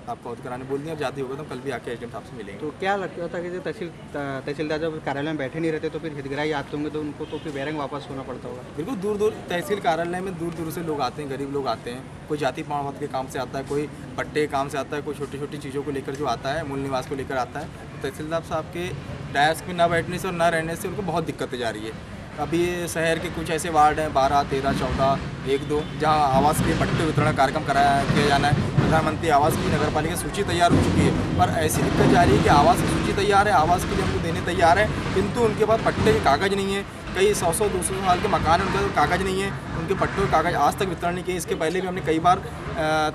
आपको अवगत कराने बोल दिया। अब जाते होगा तो कल भी आके एसडीएम साहब से मिलेंगे। तो क्या लगता था कि जो तहसीलदार जब कार्यालय में बैठे नहीं रहते तो फिर हितग्राही आते होंगे तो उनको तो फिर बैरंग वापस होना पड़ता होगा? बिल्कुल, दूर दूर तहसील कार्यालय में दूर दूर से लोग आते हैं, गरीब लोग आते हैं, कोई जाति प्रमाण पत्र के काम से आता है, कोई पट्टे के काम से आता है, कोई छोटी छोटी चीज़ों को लेकर जो आता है, मूल निवास को लेकर आता है। तो तहसीलदार साहब के डेस्क में ना बैठने से और ना रहने से उनको बहुत दिक्कतें जा रही है। अभी शहर के कुछ ऐसे वार्ड हैं 12, 13, 14, 1, 2 जहाँ आवास के पट्टे वितरण कार्यक्रम किया जाना है। प्रधानमंत्री आवास की नगरपालिका सूची तैयार हो चुकी है, पर ऐसी दिक्कत जा रही है कि आवास की सूची तैयार है, आवास के लिए हमको देने तैयार है, किंतु उनके पास पट्टे के कागज़ नहीं है। कई 100-200 साल के मकान हैं, उनके पास कागज़ नहीं है, उनके पट्टों के कागज़ आज तक वितरण नहीं किए। इसके पहले भी हमने कई बार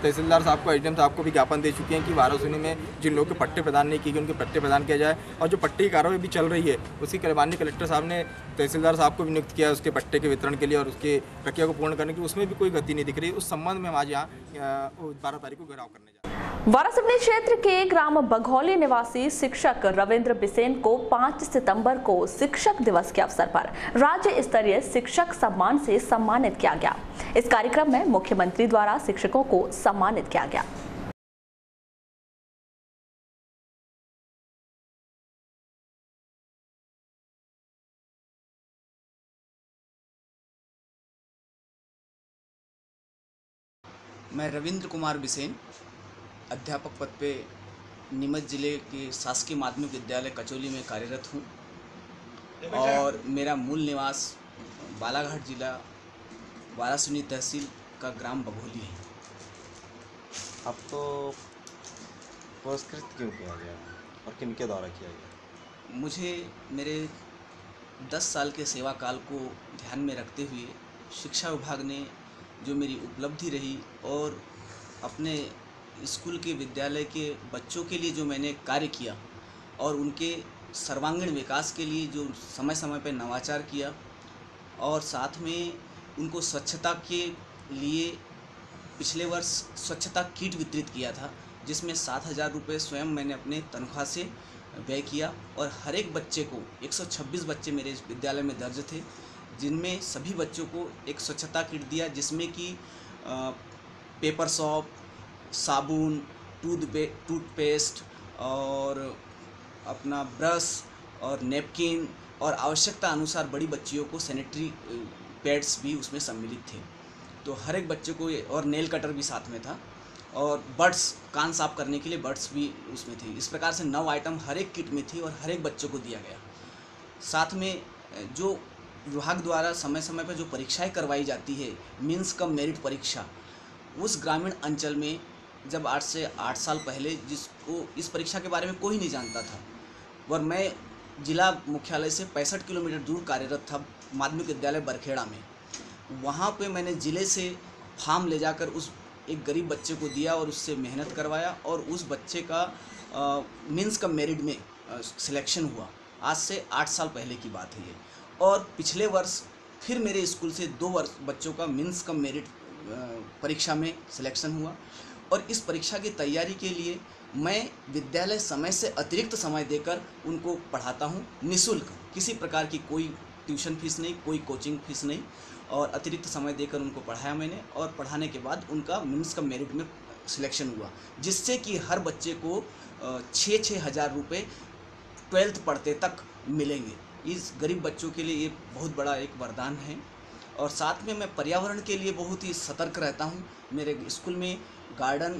तहसीलदार साहब को, एसडीएम साहब को भी ज्ञापन दे चुके हैं कि वाराणसी में जिन लोगों के पट्टे प्रदान नहीं किए गए उनके पट्टे प्रदान किया जाए। और जो पट्टे की कार्रवाई भी चल रही है उसकी माननीय कलेक्टर साहब ने तहसीलदार साहब को भी नियुक्त किया उसके पट्टे के वितरण के लिए और उसके प्रक्रिया को पूर्ण करने की, उसमें भी कोई गति नहीं दिख रही। उस संबंध में हम आज यहाँ 12 तारीख को घेराव करने जा रहे हैं। वाराणसी क्षेत्र के ग्राम बघौली निवासी शिक्षक रविंद्र बिसेन को 5 सितंबर को शिक्षक दिवस के अवसर पर राज्य स्तरीय शिक्षक सम्मान से सम्मानित किया गया। इस कार्यक्रम में मुख्यमंत्री द्वारा शिक्षकों को सम्मानित किया गया। मैं रविंद्र कुमार बिसेन अध्यापक पद पे नीमच जिले के शासकीय माध्यमिक विद्यालय कचौली में कार्यरत हूँ और मेरा मूल निवास बालाघाट जिला वाराणसी तहसील का ग्राम बघौली है। आपको पुरस्कृत क्यों किया गया और किनके द्वारा किया गया? मुझे मेरे 10 साल के सेवा काल को ध्यान में रखते हुए शिक्षा विभाग ने जो मेरी उपलब्धि रही और अपने स्कूल के विद्यालय के बच्चों के लिए जो मैंने कार्य किया और उनके सर्वांगीण विकास के लिए जो समय समय पर नवाचार किया और साथ में उनको स्वच्छता के लिए पिछले वर्ष स्वच्छता किट वितरित किया था, जिसमें 7,000 रुपये स्वयं मैंने अपने तनख्वाह से व्यय किया और हर एक बच्चे को 126 बच्चे मेरे विद्यालय में दर्ज थे, जिनमें सभी बच्चों को एक स्वच्छता किट दिया, जिसमें कि पेपर सॉप, साबुन, टूथपेस्ट और अपना ब्रश और नैपकिन और आवश्यकता अनुसार बड़ी बच्चियों को सैनिटरी पैड्स भी उसमें सम्मिलित थे। तो हर एक बच्चे को, और नेल कटर भी साथ में था और बड्स, कान साफ करने के लिए बड्स भी उसमें थे। इस प्रकार से 9 आइटम हर एक किट में थी और हर एक बच्चों को दिया गया। साथ में जो विभाग द्वारा समय समय पर जो परीक्षाएं करवाई जाती है, मीन्स कम मेरिट परीक्षा, उस ग्रामीण अंचल में जब 8 से 8 साल पहले जिसको इस परीक्षा के बारे में कोई नहीं जानता था और मैं जिला मुख्यालय से 65 किलोमीटर दूर कार्यरत था माध्यमिक विद्यालय बरखेड़ा में। वहाँ पे मैंने ज़िले से फॉर्म ले जाकर उस एक गरीब बच्चे को दिया और उससे मेहनत करवाया और उस बच्चे का मीन्स कम मेरिट में सिलेक्शन हुआ। आज से 8 साल पहले की बात है ये। और पिछले वर्ष फिर मेरे स्कूल से 2 बच्चों का मीन्स कम मेरिट परीक्षा में सिलेक्शन हुआ और इस परीक्षा की तैयारी के लिए मैं विद्यालय समय से अतिरिक्त समय देकर उनको पढ़ाता हूँ निःशुल्क। किसी प्रकार की कोई ट्यूशन फीस नहीं, कोई कोचिंग फीस नहीं और अतिरिक्त समय देकर उनको पढ़ाया मैंने और पढ़ाने के बाद उनका मीन्स कम मेरिट में सिलेक्शन हुआ, जिससे कि हर बच्चे को 6-6 हज़ार रुपये 12th पढ़ते तक मिलेंगे। इस गरीब बच्चों के लिए ये बहुत बड़ा एक वरदान है। और साथ में मैं पर्यावरण के लिए बहुत ही सतर्क रहता हूँ। मेरे स्कूल में गार्डन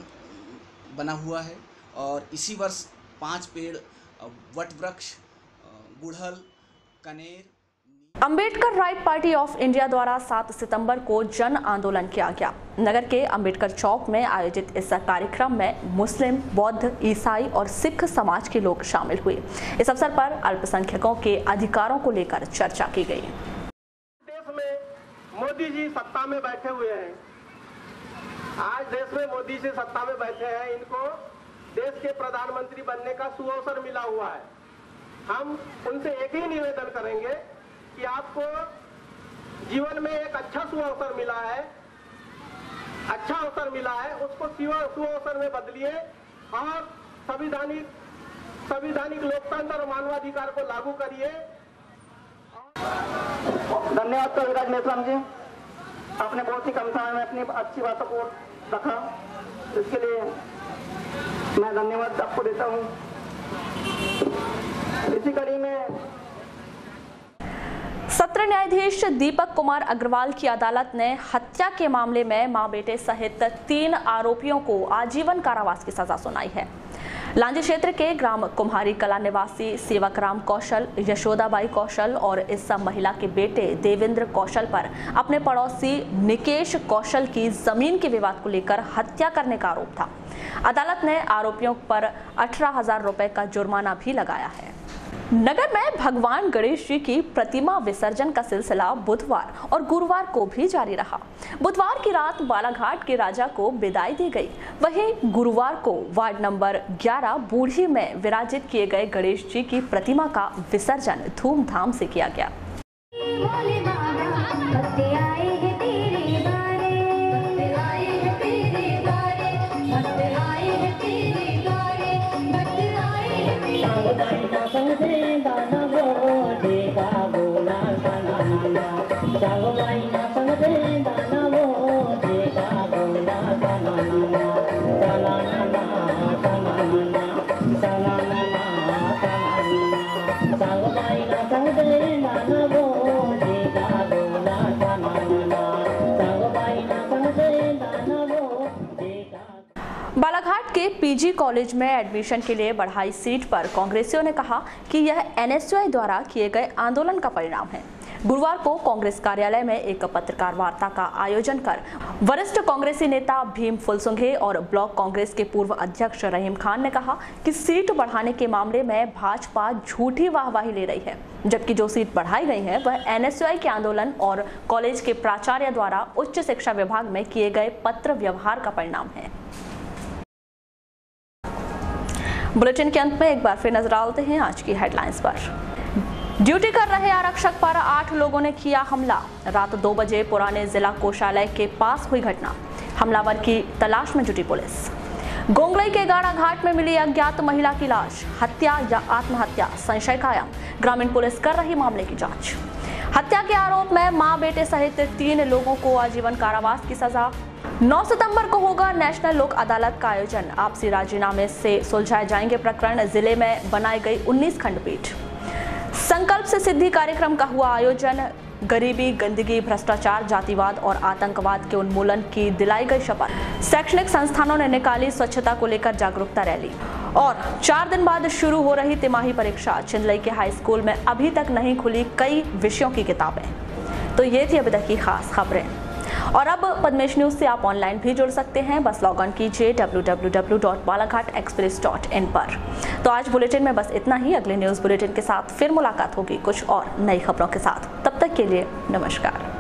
बना हुआ है और इसी वर्ष 5 पेड़ वट वृक्ष, गुड़हल कनेर। Ambedkar right party of India द्वारा 7 सितंबर को जन आंदोलन किया गया। नगर के अंबेडकर चौक में आयोजित इस कार्यक्रम में मुस्लिम, बौद्ध, ईसाई और सिख समाज के लोग शामिल हुए। इस अवसर पर अल्पसंख्यकों के अधिकारों को लेकर चर्चा की गई। देश में मोदी जी सत्ता में बैठे हुए हैं। आज देश में मोदी जी सत्ता में बैठे हैं, इनको देश के प्रधानमंत्री बनने का सुअवसर मिला हुआ है। हम उनसे एक ही निवेदन करेंगे कि आपको जीवन में एक अच्छा सुअवसर मिला है, अच्छा अवसर मिला है, उसको सुअवसर में बदलिए और संवैधानिक लोकतंत्र और मानवाधिकार को लागू करिए। धन्यवाद कविराज मेश्राम जी, आपने बहुत ही कम समय में अपनी अच्छी बातों को रखा, इसके लिए मैं धन्यवाद आपको देता हूँ। इसी कड़ी में सत्र न्यायाधीश दीपक कुमार अग्रवाल की अदालत ने हत्या के मामले में मां बेटे सहित 3 आरोपियों को आजीवन कारावास की सजा सुनाई है। लांजी क्षेत्र के ग्राम कुम्हारी कला निवासी सेवक राम कौशल, यशोदाबाई कौशल और इस महिला के बेटे देवेंद्र कौशल पर अपने पड़ोसी निकेश कौशल की जमीन के विवाद को लेकर हत्या करने का आरोप था। अदालत ने आरोपियों पर 18,000 रुपए का जुर्माना भी लगाया है। नगर में भगवान गणेश जी की प्रतिमा विसर्जन का सिलसिला बुधवार और गुरुवार को भी जारी रहा। बुधवार की रात बालाघाट के राजा को विदाई दी गई, वहीं गुरुवार को वार्ड नंबर 11 बूढ़ी में विराजित किए गए गणेश जी की प्रतिमा का विसर्जन धूमधाम से किया गया। बालाघाट के पीजी कॉलेज में एडमिशन के लिए बढ़ाई सीट पर कांग्रेसियों ने कहा कि यह एनएसयूआई द्वारा किए गए आंदोलन का परिणाम है। गुरुवार को कांग्रेस कार्यालय में एक पत्रकार वार्ता का आयोजन कर वरिष्ठ कांग्रेसी नेता भीम फुलसुंघे और ब्लॉक कांग्रेस के पूर्व अध्यक्ष रहीम खान ने कहा कि सीट बढ़ाने के मामले में भाजपा झूठी वाहवाही ले रही है, जबकि जो सीट बढ़ाई गई है वह एनएसयूआई के आंदोलन और कॉलेज के प्राचार्य द्वारा उच्च शिक्षा विभाग में किए गए पत्र व्यवहार का परिणाम है। बुलेटिन के अंत में एक बार फिर नजर डालते हैं आज की हेडलाइंस पर। ड्यूटी कर रहे आरक्षक पर 8 लोगों ने किया हमला। रात 2 बजे पुराने जिला कोषालय के पास हुई घटना। हमलावर की तलाश में जुटी पुलिस। गोंगलई के गाड़ा घाट में मिली अज्ञात महिला की लाश। हत्या या आत्महत्या, संशय कायम। ग्रामीण पुलिस कर रही मामले की जांच। हत्या के आरोप में मां बेटे सहित 3 लोगों को आजीवन कारावास की सजा। 9 सितंबर को होगा नेशनल लोक अदालत का आयोजन। आपसी राजीनामे से सुलझाए जाएंगे प्रकरण। जिले में बनाई गई 19 खंडपीठ। संकल्प से सिद्धि कार्यक्रम का हुआ आयोजन। गरीबी, गंदगी, भ्रष्टाचार, जातिवाद और आतंकवाद के उन्मूलन की दिलाई गई शपथ। शैक्षणिक संस्थानों ने निकाली स्वच्छता को लेकर जागरूकता रैली। और 4 दिन बाद शुरू हो रही तिमाही परीक्षा। चिंदलई के हाई स्कूल में अभी तक नहीं खुली कई विषयों की किताबें। तो ये थी अभी तक की खास खबरें। और अब पद्मेश न्यूज से आप ऑनलाइन भी जुड़ सकते हैं। बस लॉग ऑन कीजिए www.balaghatexpress.in पर। तो आज बुलेटिन में बस इतना ही। अगले न्यूज बुलेटिन के साथ फिर मुलाकात होगी कुछ और नई खबरों के साथ। तब तक के लिए नमस्कार।